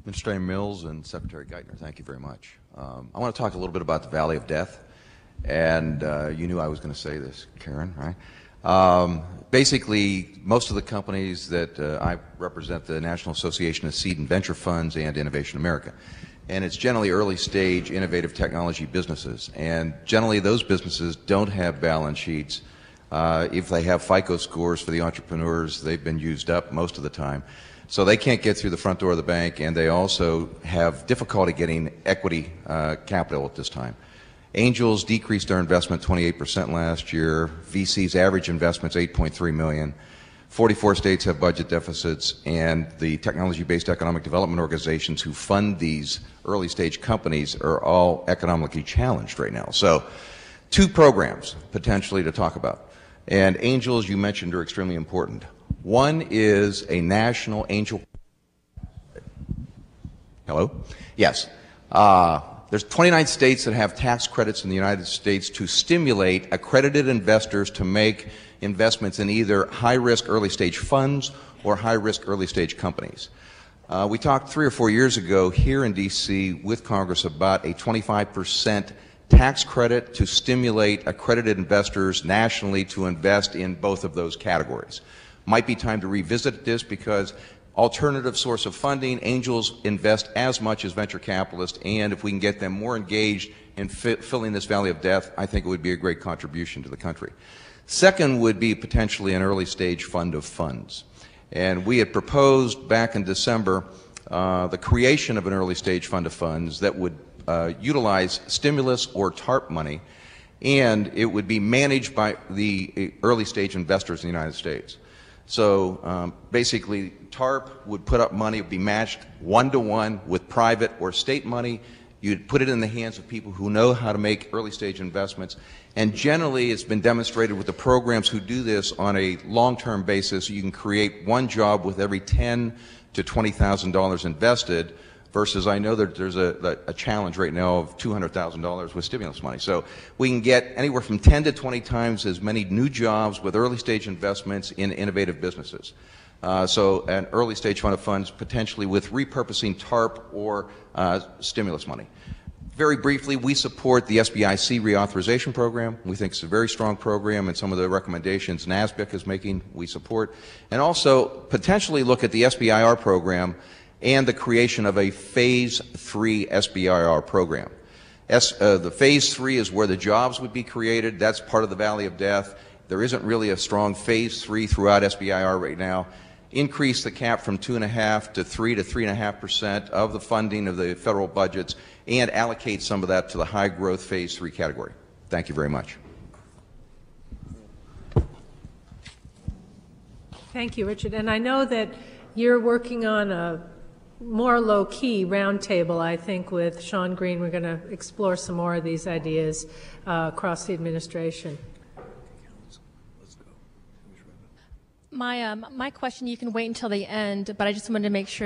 Administrator Mills and Secretary Geithner, thank you very much. I want to talk a little bit about the Valley of Death, and you knew I was going to say this, Karen, right? Basically, most of the companies that I represent, the National Association of Seed and Venture Funds and Innovation America, and it's generally early stage innovative technology businesses, and generally those businesses don't have balance sheets. If they have FICO scores for the entrepreneurs, they've been used up most of the time. So they can't get through the front door of the bank, and they also have difficulty getting equity capital at this time. Angels decreased their investment 28% last year. VC's average investment's $8.3 million. 44 states have budget deficits, and the technology-based economic development organizations who fund these early-stage companies are all economically challenged right now. So, two programs potentially to talk about. And angels, you mentioned, are extremely important. One is a national angel. Hello? Yes. There's 29 states that have tax credits in the United States to stimulate accredited investors to make investments in either high-risk early-stage funds or high-risk early-stage companies. We talked 3 or 4 years ago here in D.C. with Congress about a 25% tax credit to stimulate accredited investors nationally to invest in both of those categories. Might be time to revisit this because alternative source of funding, angels invest as much as venture capitalists, and if we can get them more engaged in filling this valley of death, I think it would be a great contribution to the country. Second would be potentially an early stage fund of funds. And we had proposed back in December the creation of an early stage fund of funds that would utilize stimulus or TARP money, and it would be managed by the early stage investors in the United States. So basically, TARP would put up money, it would be matched 1-to-1 with private or state money. You'd put it in the hands of people who know how to make early stage investments. And generally, it's been demonstrated with the programs who do this on a long-term basis, you can create one job with every $10,000 to $20,000 invested, versus I know that there's a challenge right now of $200,000 with stimulus money. So we can get anywhere from 10 to 20 times as many new jobs with early stage investments in innovative businesses. So an early stage fund of funds potentially with repurposing TARP or stimulus money. Very briefly, we support the SBIC reauthorization program. We think it's a very strong program, and some of the recommendations NASBIC is making, we support. And also potentially look at the SBIR program and the creation of a Phase 3 SBIR program. The Phase 3 is where the jobs would be created. That's part of the Valley of Death. There isn't really a strong Phase 3 throughout SBIR right now. Increase the cap from 2.5% to 3 to 3.5% of the funding of the federal budgets, and allocate some of that to the high growth Phase 3 category. Thank you very much. Thank you, Richard. And I know that you're working on a more low-key roundtable, I think, with Sean Green. We're going to explore some more of these ideas across the administration. My question, you can wait until the end, but I just wanted to make sure